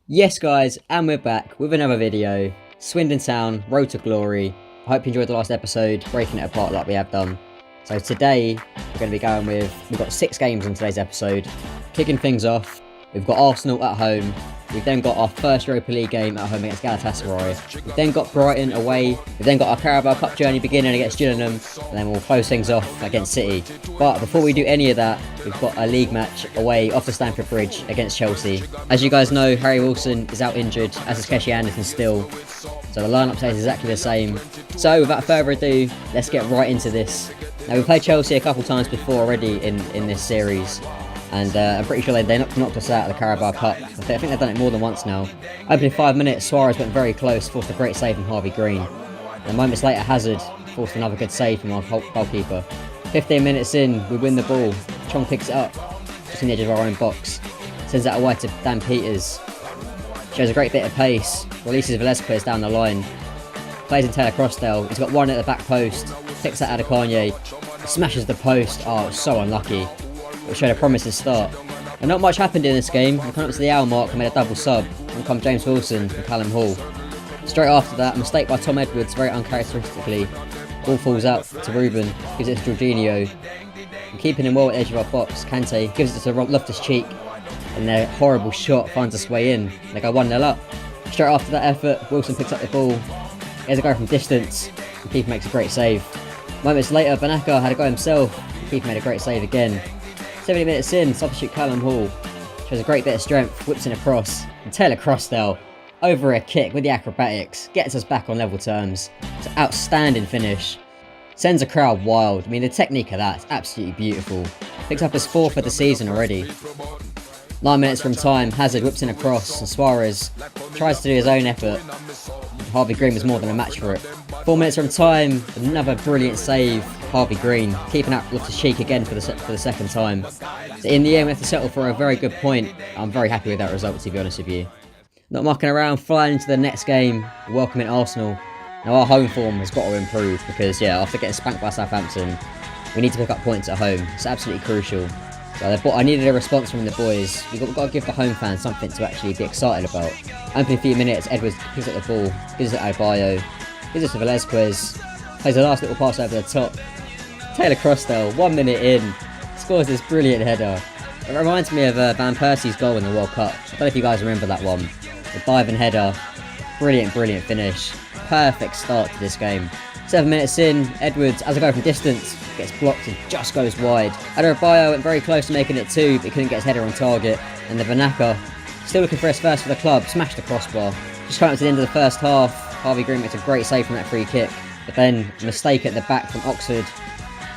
Yes guys, and we're back with another video. Swindon Town, Road to Glory. I hope you enjoyed the last episode, breaking it apart like we have done. So today, we're going to be going with, we've got 6 games in today's episode. Kicking things off, we've got Arsenal at home. We've then got our first Europa League game at home against Galatasaray. We've then got Brighton away. We've then got our Carabao Cup journey beginning against Gillingham. And then we'll close things off against City. But before we do any of that, we've got a league match away off the Stamford Bridge against Chelsea. As you guys know, Harry Wilson is out injured, as is Keshi Anderson still. So the lineup stays exactly the same. So without further ado, let's get right into this. Now we've played Chelsea a couple times before already in this series. And I'm pretty sure they knocked us out of the Carabao Cup. I think they've done it more than once now. Opening 5 minutes, Suarez went very close, forced a great save from Harvey Green. And moments later, Hazard forced another good save from our goalkeeper. 15 minutes in, we win the ball. Chong picks it up, just on the edge of our own box. Sends that away to Dan Peters. Shows a great bit of pace, releases Velasquez down the line. Plays in Taylor Crossdale, he's got one at the back post. Picks that Adekanye, smashes the post. Oh, so unlucky. It showed a promising start. And not much happened in this game. We come up to the hour mark and made a double sub. And come James Wilson and Callum Hall. Straight after that, a mistake by Tom Edwards, very uncharacteristically. Ball falls out to Ruben, gives it to Jorginho. And keeping him well at the edge of our box, Kante gives it to Loftus-Cheek. And their horrible shot finds its way in. They go 1-0 up. Straight after that effort, Wilson picks up the ball. He has a go from distance. The keeper makes a great save. Moments later, Banaka had a go himself. The keeper made a great save again. 70 minutes in, substitute Callum Hall shows a great bit of strength, whips in across, and Taylor Crossdale over a kick with the acrobatics gets us back on level terms. It's an outstanding finish. Sends a crowd wild. I mean, the technique of that is absolutely beautiful. Picks up his 4th of the season already. 9 minutes from time, Hazard whips in across, and Suarez tries to do his own effort. Harvey Green was more than a match for it. 4 minutes from time, another brilliant save. Harvey Green keeping out Loftus-Cheek again for the second time. So in the end, we have to settle for a very good point. I'm very happy with that result, to be honest with you. Not mucking around, flying into the next game, welcoming Arsenal. Now our home form has got to improve because, yeah, after getting spanked by Southampton, we need to pick up points at home. It's absolutely crucial. So I needed a response from the boys. We've got to give the home fans something to actually be excited about. Opening a few minutes, Edwards picks up the ball, gives it to Adebayo, gives it to Velasquez, plays the last little pass over the top. Taylor Crossdale, 1 minute in, scores this brilliant header. It reminds me of Van Persie's goal in the World Cup. I don't know if you guys remember that one. The diving header, brilliant finish. Perfect start to this game. 7 minutes in, Edwards, as I go from distance, gets blocked and just goes wide. Adebayo went very close to making it 2, but he couldn't get his header on target. And the Banaka, still looking for his first for the club, smashed the crossbar. Just coming up to the end of the first half, Harvey Green makes a great save from that free kick. But then, a mistake at the back from Oxford,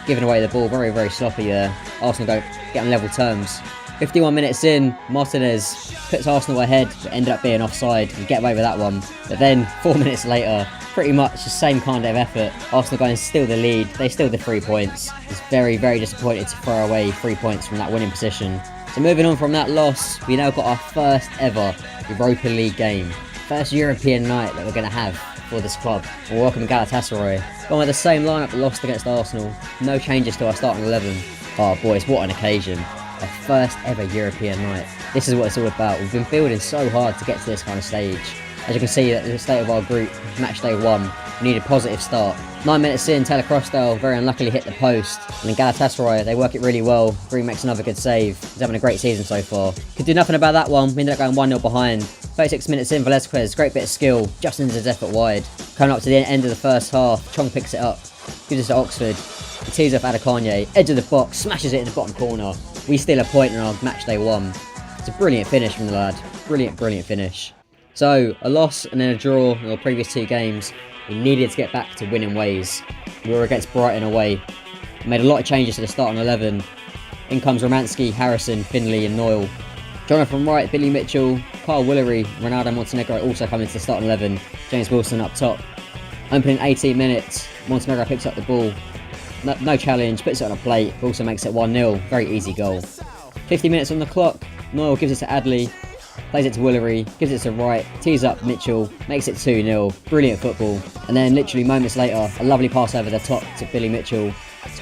giving away the ball, very sloppy there. Arsenal get on level terms. 51 minutes in, Martinez puts Arsenal ahead, but ended up being offside and get away with that one. But then, 4 minutes later, pretty much the same kind of effort. Arsenal go and steal the lead, they steal the 3 points. It's very disappointed to throw away 3 points from that winning position. So moving on from that loss, we now got our first ever Europa League game. First European night that we're going to have for this club. We're welcoming Galatasaray. Going with the same lineup that lost against Arsenal. No changes to our starting 11. Oh boys, what an occasion. Our first ever European night. This is what it's all about. We've been building so hard to get to this kind of stage. As you can see, at the state of our group, match day 1, we need a positive start. 9 minutes in, Taylor Crossdale very unluckily hit the post. And in Galatasaray, they work it really well. Green makes another good save. He's having a great season so far. Could do nothing about that one. We ended up going 1-0 behind. 36 minutes in, Velasquez, great bit of skill. Just ends his effort wide. Coming up to the end of the first half, Chong picks it up. Gives it to Oxford. He tees off Adekanye. Edge of the box, smashes it in the bottom corner. We steal a point in our match day 1. It's a brilliant finish from the lad. Brilliant finish. So, a loss and then a draw in our previous 2 games. We needed to get back to winning ways. We were against Brighton away. We made a lot of changes to the starting 11. In comes Romansky, Harrison, Finley and Noyle. Jonathan Wright, Billy Mitchell, Kyle Willery, Ronaldo Montenegro also come into the starting 11. James Wilson up top. Opening 18 minutes, Montenegro picks up the ball. No challenge, puts it on a plate, but also makes it 1-0. Very easy goal. 50 minutes on the clock, Noyle gives it to Adley. Plays it to Willery, gives it to Wright, tees up Mitchell, makes it 2-0. Brilliant football. And then literally moments later, a lovely pass over the top to Billy Mitchell.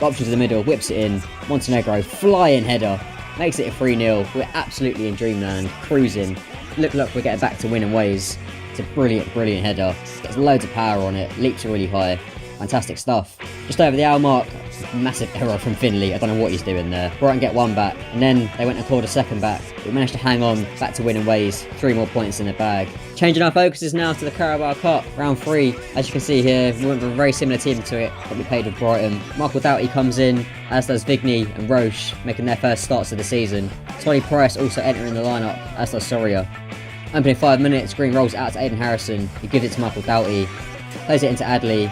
Option to the middle, whips it in. Montenegro, flying header. Makes it a 3-0. We're absolutely in dreamland, cruising. look like we're getting back to winning ways. It's a brilliant, brilliant header. Gets loads of power on it, leaps really high. Fantastic stuff. Just over the hour mark, massive error from Finley. I don't know what he's doing there. Brighton get one back, and then they went and clawed a second back. We managed to hang on, back to winning ways. 3 more points in the bag. Changing our focuses now to the Carabao Cup, round 3. As you can see here, we went with a very similar team to it that we played with Brighton. Michael Doughty comes in, as does Vigny and Roche, making their first starts of the season. Solly Price also entering the lineup, as does Soria. Opening 5 minutes, Green rolls out to Aidan Harrison, who gives it to Michael Doughty, plays it into Adley,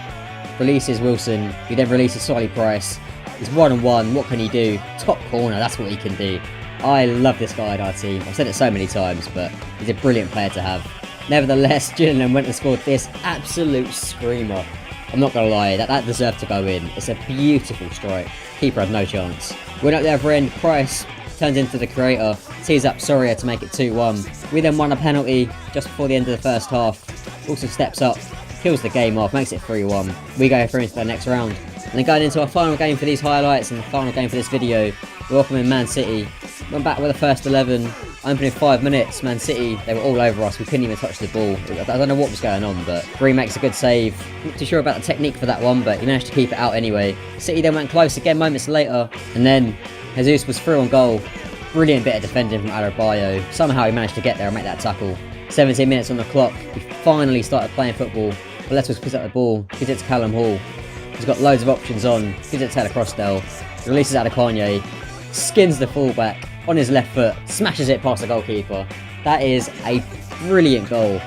releases Wilson, who then releases Solly Price. He's 1-on-1, what can he do? Top corner, that's what he can do. I love this guy in our team. I've said it so many times, but he's a brilliant player to have. Nevertheless, Gillingham went and scored this absolute screamer. I'm not going to lie, that deserved to go in. It's a beautiful strike. Keeper had no chance. Win up the other end, Price turns into the creator, tees up Soria to make it 2-1. We then won a penalty just before the end of the first half. Also steps up, kills the game off, makes it 3-1. We go through into the next round. And then going into our final game for these highlights and the final game for this video, we're welcoming Man City. Went back with the first 11. Opening 5 minutes, Man City, they were all over us. We couldn't even touch the ball. I don't know what was going on, but Green makes a good save. Not too sure about the technique for that one, but he managed to keep it out anyway. City then went close again moments later, and then Jesus was through on goal. Brilliant bit of defending from Adebayo. Somehow he managed to get there and make that tackle. 17 minutes on the clock. We finally started playing football. Valetos picks up the ball, gives it to Callum Hall. He's got loads of options on. Gives it to Taylor Crossdale. Releases out of Kanye. Skins the fullback on his left foot. Smashes it past the goalkeeper. That is a brilliant goal.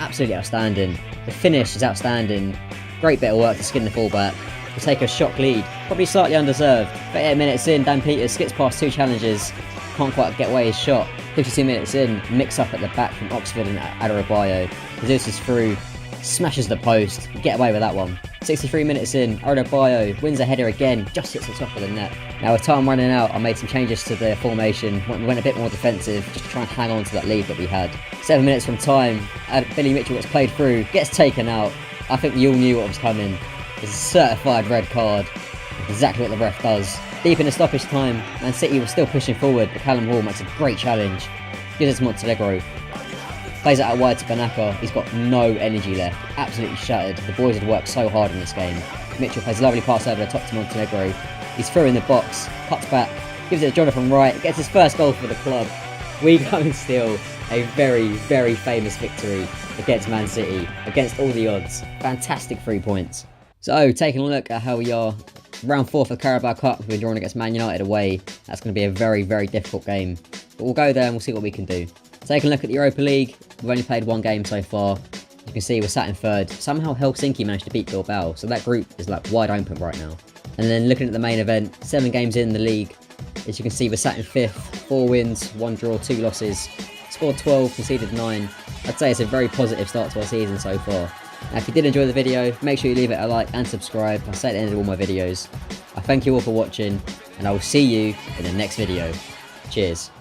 Absolutely outstanding. The finish is outstanding. Great bit of work to skin the fullback. To take a shock lead. Probably slightly undeserved. 38 minutes in, Dan Peters skips past 2 challenges. Can't quite get away his shot. 52 minutes in, mix up at the back from Oxford and Adebayo. Jesus is through. Smashes the post. Get away with that one. 63 minutes in, Adebayo wins a header again, just hits the top of the net. Now with time running out, I made some changes to the formation. We went a bit more defensive, just to try and hang on to that lead that we had. 7 minutes from time, Billy Mitchell gets played through, gets taken out. I think we all knew what was coming. It's a certified red card. Exactly what the ref does. Deep in the stoppage time, Man City was still pushing forward, but Callum Hall makes a great challenge. Gives it to Montenegro. Plays it out wide to Banaka. He's got no energy left. Absolutely shattered. The boys had worked so hard in this game. Mitchell plays a lovely pass over the top to Montenegro. He's through in the box. Cuts back. Gives it to Jonathan Wright. Gets his first goal for the club. We go and steal a very, very famous victory against Man City. Against all the odds. Fantastic 3 points. So, taking a look at how we are. Round 4 for the Carabao Cup. We've been drawn against Man United away. That's going to be a very, very difficult game. But we'll go there and we'll see what we can do. Taking a look at the Europa League, we've only played 1 game so far. You can see we're sat in 3rd. Somehow Helsinki managed to beat Bilbao, so that group is like wide open right now. And then looking at the main event, 7 games in the league. As you can see, we're sat in 5th. 4 wins, 1 draw, 2 losses. Scored 12, conceded 9. I'd say it's a very positive start to our season so far. Now, if you did enjoy the video, make sure you leave it a like and subscribe. I say at the end of all my videos. I thank you all for watching, and I will see you in the next video. Cheers.